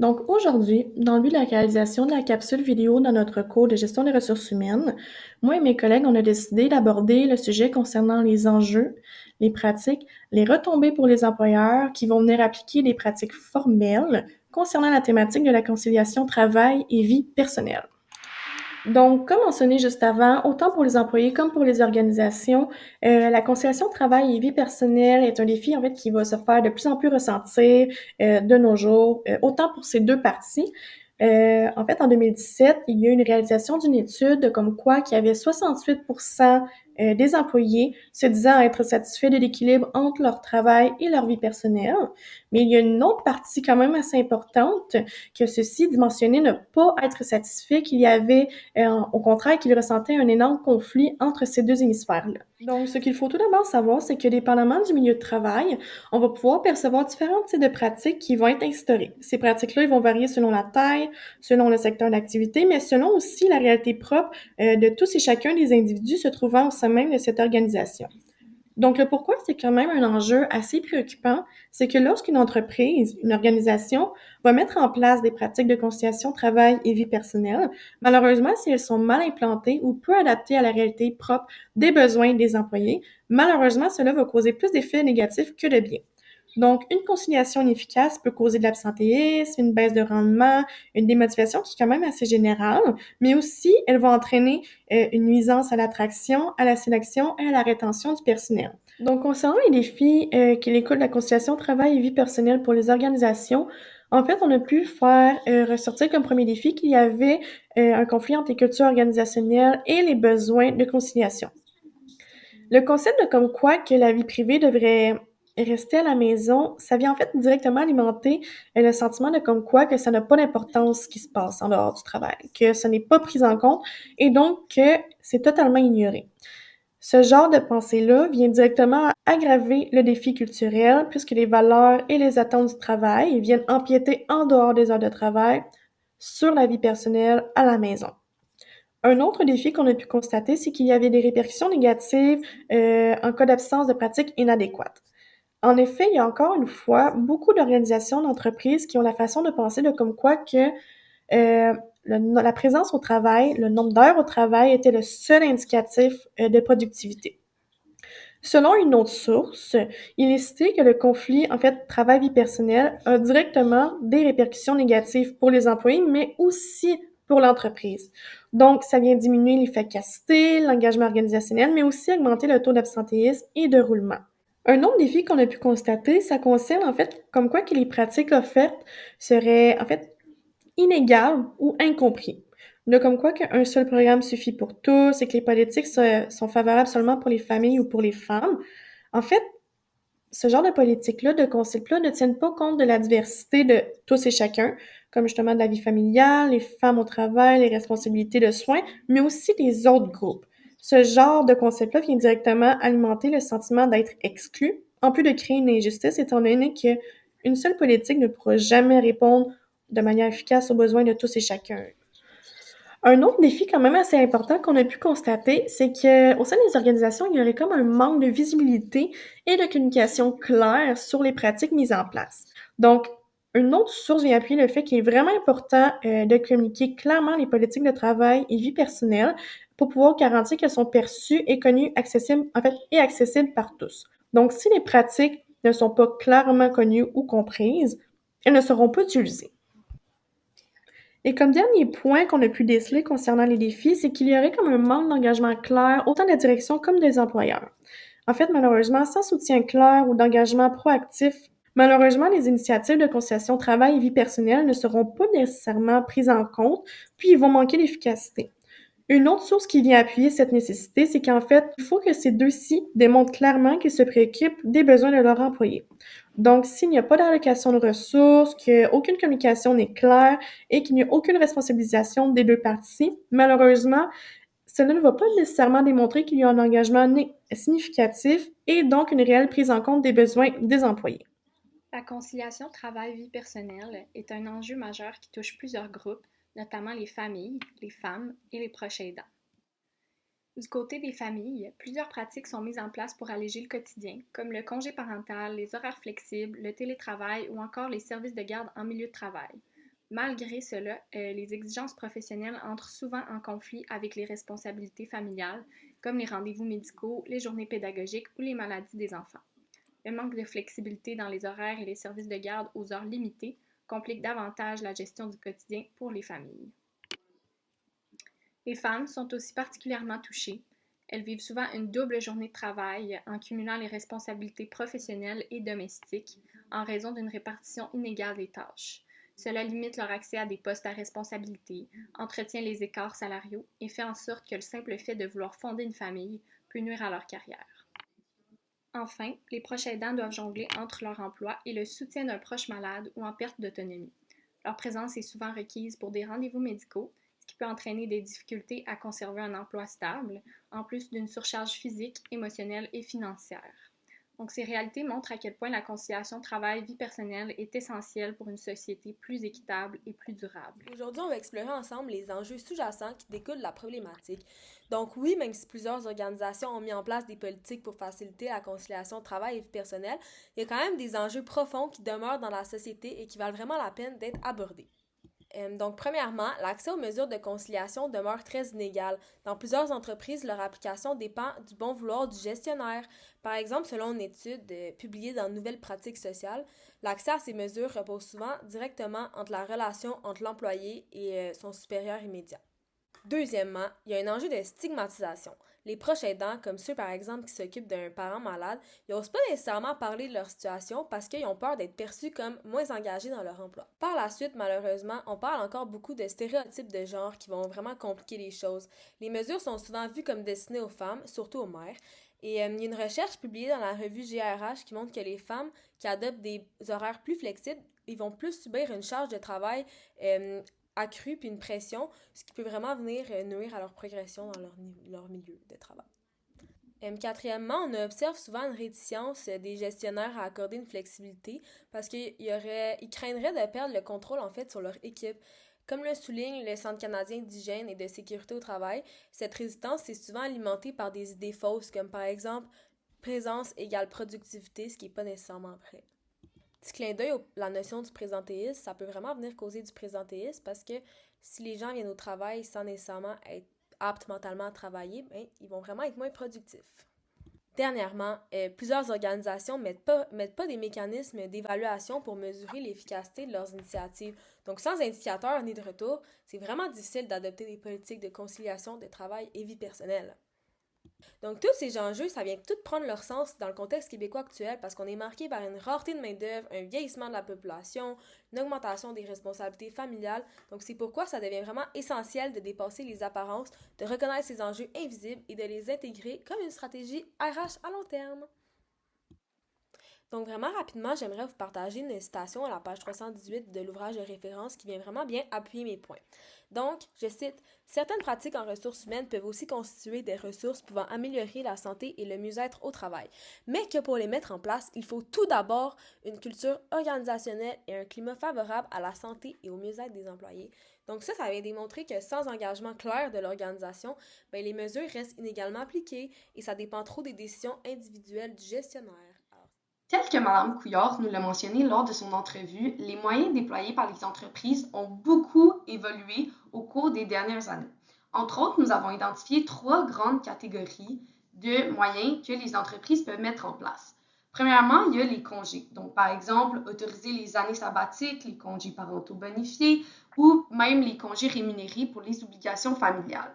Donc aujourd'hui, dans le but de la réalisation de la capsule vidéo dans notre cours de gestion des ressources humaines, moi et mes collègues, on a décidé d'aborder le sujet concernant les enjeux, les pratiques, les retombées pour les employeurs qui vont venir appliquer des pratiques formelles concernant la thématique de la conciliation travail et vie personnelle. Donc, comme mentionné juste avant, autant pour les employés comme pour les organisations, la conciliation travail et vie personnelle est un défi en fait qui va se faire de plus en plus ressentir de nos jours, autant pour ces deux parties. En fait, en 2017, il y a eu une réalisation d'une étude comme quoi qu'il y avait 68% des employés se disant être satisfaits de l'équilibre entre leur travail et leur vie personnelle. Mais il y a une autre partie quand même assez importante que ceux-ci mentionnaient ne pas être satisfaits, qu'il y avait au contraire, qu'il ressentait un énorme conflit entre ces deux hémisphères-là. Donc, ce qu'il faut tout d'abord savoir, c'est que dépendamment du milieu de travail, on va pouvoir percevoir différents types de pratiques qui vont être instaurées. Ces pratiques-là, ils vont varier selon la taille, selon le secteur d'activité, mais selon aussi la réalité propre de tous et chacun des individus se trouvant au sein même de cette organisation. Donc, le pourquoi, c'est quand même un enjeu assez préoccupant, c'est que lorsqu'une entreprise, une organisation, va mettre en place des pratiques de conciliation travail et vie personnelle, malheureusement, si elles sont mal implantées ou peu adaptées à la réalité propre des besoins des employés, malheureusement, cela va causer plus d'effets négatifs que de bien. Donc, une conciliation inefficace peut causer de l'absentéisme, une baisse de rendement, une démotivation qui est quand même assez générale, mais aussi, elle va entraîner une nuisance à l'attraction, à la sélection et à la rétention du personnel. Donc, concernant les défis qu'il écoute de la conciliation travail et vie personnelle pour les organisations, en fait, on a pu faire ressortir comme premier défi qu'il y avait un conflit entre les cultures organisationnelles et les besoins de conciliation. Le concept de comme quoi que la vie privée devrait rester à la maison, ça vient en fait directement alimenter le sentiment de comme quoi que ça n'a pas d'importance ce qui se passe en dehors du travail, que ça n'est pas pris en compte et donc que c'est totalement ignoré. Ce genre de pensée-là vient directement aggraver le défi culturel puisque les valeurs et les attentes du travail viennent empiéter en dehors des heures de travail sur la vie personnelle à la maison. Un autre défi qu'on a pu constater, c'est qu'il y avait des répercussions négatives en cas d'absence de pratiques inadéquates. En effet, il y a encore une fois beaucoup d'organisations d'entreprises qui ont la façon de penser de comme quoi que la présence au travail, le nombre d'heures au travail était le seul indicatif de productivité. Selon une autre source, il est cité que le conflit, en fait, travail-vie personnelle, a directement des répercussions négatives pour les employés, mais aussi pour l'entreprise. Donc, ça vient diminuer l'efficacité, l'engagement organisationnel, mais aussi augmenter le taux d'absentéisme et de roulement. Un autre défi qu'on a pu constater, ça concerne en fait comme quoi que les pratiques offertes seraient en fait inégales ou incompris. Là, comme quoi qu'un seul programme suffit pour tous et que les politiques sont favorables seulement pour les familles ou pour les femmes. En fait, ce genre de politique-là, de concept-là, ne tiennent pas compte de la diversité de tous et chacun, comme justement de la vie familiale, les femmes au travail, les responsabilités de soins, mais aussi des autres groupes. Ce genre de concept-là vient directement alimenter le sentiment d'être exclu, en plus de créer une injustice, étant donné qu'une seule politique ne pourra jamais répondre de manière efficace aux besoins de tous et chacun. Un autre défi quand même assez important qu'on a pu constater, c'est qu'au sein des organisations, il y aurait comme un manque de visibilité et de communication claire sur les pratiques mises en place. Donc, une autre source vient appuyer le fait qu'il est vraiment important de communiquer clairement les politiques de travail et vie personnelle pour pouvoir garantir qu'elles sont perçues et connues, accessibles, en fait, et accessibles par tous. Donc, si les pratiques ne sont pas clairement connues ou comprises, elles ne seront pas utilisées. Et comme dernier point qu'on a pu déceler concernant les défis, c'est qu'il y aurait comme un manque d'engagement clair, autant de la direction comme des employeurs. En fait, malheureusement, sans soutien clair ou d'engagement proactif, malheureusement, les initiatives de conciliation travail et vie personnelle ne seront pas nécessairement prises en compte, puis ils vont manquer d'efficacité. Une autre source qui vient appuyer cette nécessité, c'est qu'en fait, il faut que ces deux-ci démontrent clairement qu'ils se préoccupent des besoins de leurs employés. Donc, s'il n'y a pas d'allocation de ressources, qu'aucune communication n'est claire et qu'il n'y a aucune responsabilisation des deux parties, malheureusement, cela ne va pas nécessairement démontrer qu'il y a un engagement significatif et donc une réelle prise en compte des besoins des employés. La conciliation travail-vie personnelle est un enjeu majeur qui touche plusieurs groupes, notamment les familles, les femmes et les proches aidants. Du côté des familles, plusieurs pratiques sont mises en place pour alléger le quotidien, comme le congé parental, les horaires flexibles, le télétravail ou encore les services de garde en milieu de travail. Malgré cela, les exigences professionnelles entrent souvent en conflit avec les responsabilités familiales, comme les rendez-vous médicaux, les journées pédagogiques ou les maladies des enfants. Le manque de flexibilité dans les horaires et les services de garde aux heures limitées complique davantage la gestion du quotidien pour les familles. Les femmes sont aussi particulièrement touchées. Elles vivent souvent une double journée de travail en cumulant les responsabilités professionnelles et domestiques en raison d'une répartition inégale des tâches. Cela limite leur accès à des postes à responsabilité, entretient les écarts salariaux et fait en sorte que le simple fait de vouloir fonder une famille peut nuire à leur carrière. Enfin, les proches aidants doivent jongler entre leur emploi et le soutien d'un proche malade ou en perte d'autonomie. Leur présence est souvent requise pour des rendez-vous médicaux, ce qui peut entraîner des difficultés à conserver un emploi stable, en plus d'une surcharge physique, émotionnelle et financière. Donc, ces réalités montrent à quel point la conciliation travail-vie personnelle est essentielle pour une société plus équitable et plus durable. Aujourd'hui, on va explorer ensemble les enjeux sous-jacents qui découlent de la problématique. Donc oui, même si plusieurs organisations ont mis en place des politiques pour faciliter la conciliation travail et vie personnelle, il y a quand même des enjeux profonds qui demeurent dans la société et qui valent vraiment la peine d'être abordés. Donc, premièrement, l'accès aux mesures de conciliation demeure très inégal. Dans plusieurs entreprises, leur application dépend du bon vouloir du gestionnaire. Par exemple, selon une étude publiée dans Nouvelles pratiques sociales, l'accès à ces mesures repose souvent directement entre la relation entre l'employé et son supérieur immédiat. Deuxièmement, il y a un enjeu de stigmatisation. Les proches aidants, comme ceux par exemple qui s'occupent d'un parent malade, ils n'osent pas nécessairement parler de leur situation parce qu'ils ont peur d'être perçus comme moins engagés dans leur emploi. Par la suite, malheureusement, on parle encore beaucoup de stéréotypes de genre qui vont vraiment compliquer les choses. Les mesures sont souvent vues comme destinées aux femmes, surtout aux mères. Et il y a une recherche publiée dans la revue GRH qui montre que les femmes qui adoptent des horaires plus flexibles, ils vont plus subir une charge de travail accrue puis une pression, ce qui peut vraiment venir nuire à leur progression dans leur milieu de travail. Quatrièmement, on observe souvent une réticence des gestionnaires à accorder une flexibilité parce qu'ils craindraient de perdre le contrôle en fait sur leur équipe. Comme le souligne le Centre canadien d'hygiène et de sécurité au travail, cette résistance est souvent alimentée par des idées fausses comme par exemple présence égale productivité, ce qui n'est pas nécessairement vrai. Petit clin d'œil la notion du présentéisme, ça peut vraiment venir causer du présentéisme parce que si les gens viennent au travail sans nécessairement être aptes mentalement à travailler, ben, ils vont vraiment être moins productifs. Dernièrement, plusieurs organisations mettent pas des mécanismes d'évaluation pour mesurer l'efficacité de leurs initiatives. Donc, sans indicateurs ni de retour, c'est vraiment difficile d'adopter des politiques de conciliation de travail et vie personnelle. Donc, tous ces enjeux, ça vient tout prendre leur sens dans le contexte québécois actuel parce qu'on est marqué par une rareté de main-d'œuvre, un vieillissement de la population, une augmentation des responsabilités familiales. Donc, c'est pourquoi ça devient vraiment essentiel de dépasser les apparences, de reconnaître ces enjeux invisibles et de les intégrer comme une stratégie RH à long terme. Donc, vraiment rapidement, j'aimerais vous partager une citation à la page 318 de l'ouvrage de référence qui vient vraiment bien appuyer mes points. Donc, je cite, « Certaines pratiques en ressources humaines peuvent aussi constituer des ressources pouvant améliorer la santé et le mieux-être au travail, mais que pour les mettre en place, il faut tout d'abord une culture organisationnelle et un climat favorable à la santé et au mieux-être des employés. » Donc ça vient démontrer que sans engagement clair de l'organisation, ben, les mesures restent inégalement appliquées et ça dépend trop des décisions individuelles du gestionnaire. Tel que Mme Couillard nous l'a mentionné lors de son entrevue, les moyens déployés par les entreprises ont beaucoup évolué au cours des dernières années. Entre autres, nous avons identifié 3 grandes catégories de moyens que les entreprises peuvent mettre en place. Premièrement, il y a les congés. Donc, par exemple, autoriser les années sabbatiques, les congés parentaux bonifiés ou même les congés rémunérés pour les obligations familiales.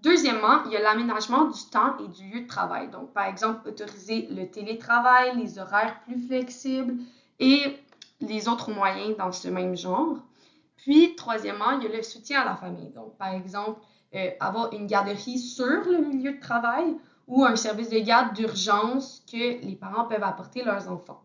Deuxièmement, il y a l'aménagement du temps et du lieu de travail. Donc, par exemple, autoriser le télétravail, les horaires plus flexibles et les autres moyens dans ce même genre. Puis, troisièmement, il y a le soutien à la famille. Donc, par exemple, avoir une garderie sur le milieu de travail ou un service de garde d'urgence que les parents peuvent apporter leurs enfants.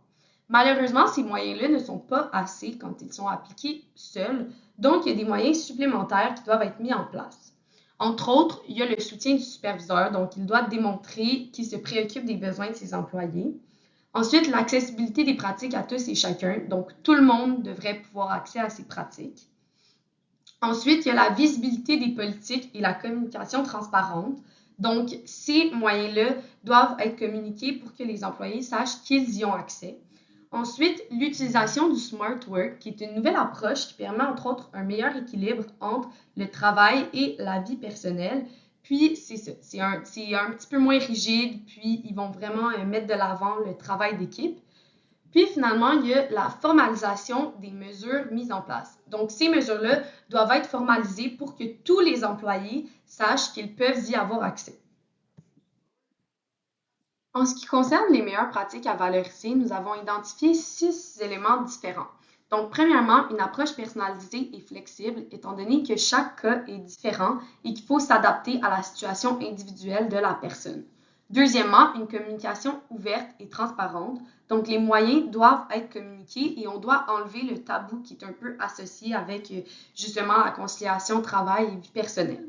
Malheureusement, ces moyens-là ne sont pas assez quand ils sont appliqués seuls. Donc, il y a des moyens supplémentaires qui doivent être mis en place. Entre autres, il y a le soutien du superviseur, donc il doit démontrer qu'il se préoccupe des besoins de ses employés. Ensuite, l'accessibilité des pratiques à tous et chacun, donc tout le monde devrait pouvoir accéder à ces pratiques. Ensuite, il y a la visibilité des politiques et la communication transparente. Donc, ces moyens-là doivent être communiqués pour que les employés sachent qu'ils y ont accès. Ensuite, l'utilisation du Smart Work, qui est une nouvelle approche qui permet entre autres un meilleur équilibre entre le travail et la vie personnelle. Puis, c'est ça, c'est un petit peu moins rigide, puis ils vont vraiment mettre de l'avant le travail d'équipe. Puis finalement, il y a la formalisation des mesures mises en place. Donc, ces mesures-là doivent être formalisées pour que tous les employés sachent qu'ils peuvent y avoir accès. En ce qui concerne les meilleures pratiques à valoriser, nous avons identifié 6 éléments différents. Donc, premièrement, une approche personnalisée et flexible, étant donné que chaque cas est différent et qu'il faut s'adapter à la situation individuelle de la personne. Deuxièmement, une communication ouverte et transparente. Donc, les moyens doivent être communiqués et on doit enlever le tabou qui est un peu associé avec justement la conciliation travail et vie personnelle.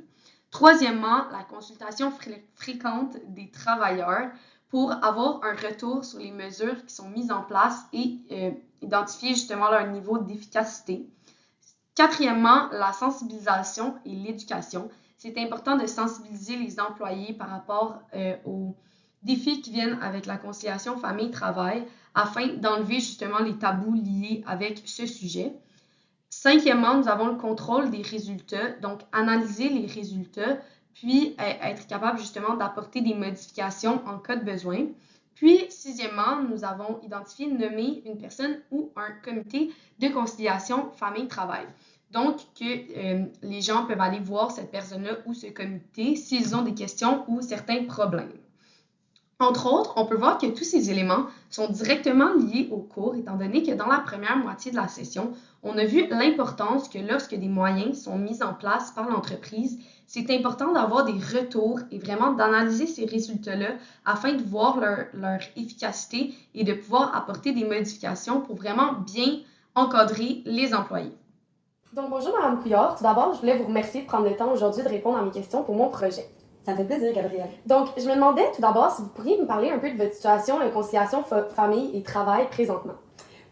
Troisièmement, la consultation fréquente des travailleurs pour avoir un retour sur les mesures qui sont mises en place et identifier justement leur niveau d'efficacité. Quatrièmement, la sensibilisation et l'éducation. C'est important de sensibiliser les employés par rapport aux défis qui viennent avec la conciliation famille-travail afin d'enlever justement les tabous liés avec ce sujet. Cinquièmement, nous avons le contrôle des résultats, donc analyser les résultats, puis être capable justement d'apporter des modifications en cas de besoin. Puis, sixièmement, nous avons identifié, nommé une personne ou un comité de conciliation famille-travail. Donc, que les gens peuvent aller voir cette personne-là ou ce comité s'ils ont des questions ou certains problèmes. Entre autres, on peut voir que tous ces éléments sont directement liés au cours, étant donné que dans la première moitié de la session, on a vu l'importance que lorsque des moyens sont mis en place par l'entreprise, c'est important d'avoir des retours et vraiment d'analyser ces résultats-là afin de voir leur efficacité et de pouvoir apporter des modifications pour vraiment bien encadrer les employés. Donc, bonjour Mme Couillard. Tout d'abord, je voulais vous remercier de prendre le temps aujourd'hui de répondre à mes questions pour mon projet. Ça me fait plaisir, Gabrielle. Donc, je me demandais tout d'abord si vous pourriez me parler un peu de votre situation de conciliation famille et travail présentement.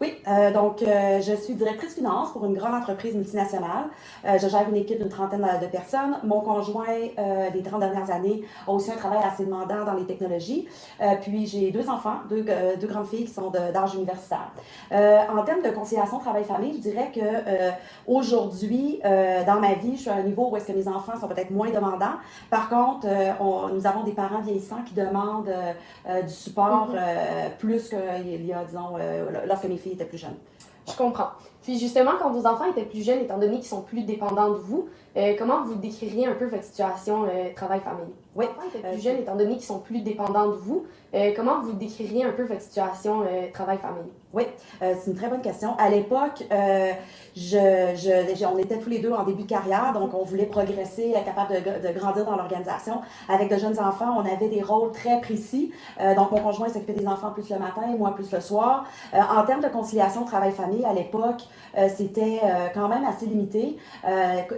Oui, donc je suis directrice finance pour une grande entreprise multinationale. Je gère une équipe d'une trentaine de personnes. Mon conjoint, les 30 dernières années, a aussi un travail assez demandant dans les technologies. Puis j'ai 2 enfants, deux grandes filles qui sont d'âge universitaire. En termes de conciliation travail-famille, je dirais que aujourd'hui, dans ma vie, je suis à un niveau où est-ce que mes enfants sont peut-être moins demandants. Par contre, nous avons des parents vieillissants qui demandent du support plus qu'il y a, disons, lorsque mes filles étaient plus jeunes. Je comprends. Puis justement, quand vos enfants étaient plus jeunes, étant donné qu'ils sont plus dépendants de vous, comment vous décririez un peu votre situation travail-famille? Oui. Vos enfants étaient plus jeunes, étant donné qu'ils sont plus dépendants de vous, comment vous décririez un peu votre situation travail-famille? Oui, c'est une très bonne question. À l'époque, on était tous les deux en début de carrière, donc on voulait progresser, être capable de grandir dans l'organisation. Avec de jeunes enfants, on avait des rôles très précis. Donc, mon conjoint s'occupait des enfants plus le matin, moi plus le soir. En termes de conciliation travail-famille, à l'époque, c'était quand même assez limité.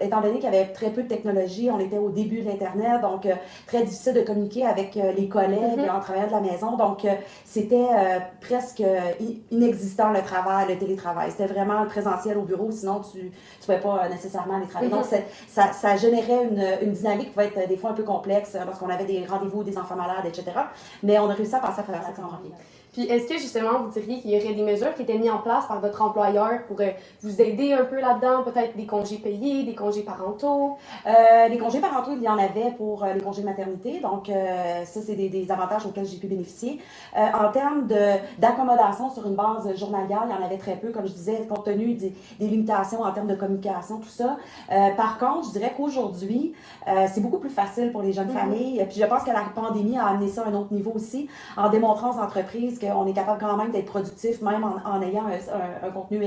Étant donné qu'il y avait très peu de technologie, on était au début de l'Internet, donc très difficile de communiquer avec les collègues en travaillant de la maison. Donc, c'était presque inexistant le télétravail. C'était vraiment le présentiel au bureau, sinon tu ne pouvais pas nécessairement aller travailler. Donc, ça générait une dynamique qui pouvait être des fois un peu complexe parce qu'on avait des rendez-vous, des enfants malades, etc. Mais on a réussi à passer à travers cette pandémie. Puis est-ce que justement vous diriez qu'il y aurait des mesures qui étaient mises en place par votre employeur pour vous aider un peu là-dedans, peut-être des congés payés, des congés parentaux? Les congés parentaux, il y en avait pour les congés de maternité, donc ça c'est des avantages auxquels j'ai pu bénéficier. En termes d'accommodation sur une base journalière, il y en avait très peu, comme je disais, compte tenu des limitations en termes de communication, tout ça. Par contre, je dirais qu'aujourd'hui, c'est beaucoup plus facile pour les jeunes familles, puis je pense que la pandémie a amené ça à un autre niveau aussi, en démontrant aux entreprises qu'on est capable quand même d'être productif, même en ayant un contenu,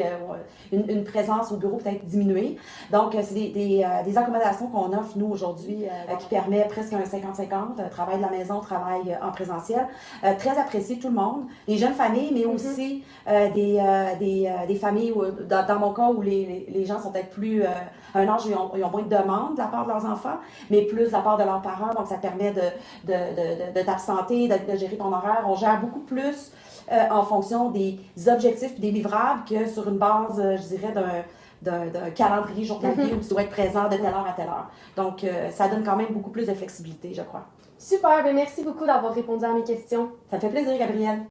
une présence au bureau peut-être diminuée. Donc, c'est des accommodations qu'on offre, nous, aujourd'hui, qui permet presque un 50-50, travail de la maison, travail en présentiel. Très apprécié de tout le monde. Les jeunes familles, mais aussi des familles, dans mon cas, où les gens sont peut-être plus... un âge où ils ont moins de demandes de la part de leurs enfants, mais plus de la part de leurs parents. Donc, ça permet de t'absenter, de gérer ton horaire. On gère beaucoup plus en fonction des objectifs et des livrables que sur une base, je dirais, d'un calendrier journalier où tu dois être présent de telle heure à telle heure. Donc, ça donne quand même beaucoup plus de flexibilité, je crois. Super, bien merci beaucoup d'avoir répondu à mes questions. Ça me fait plaisir, Gabrielle.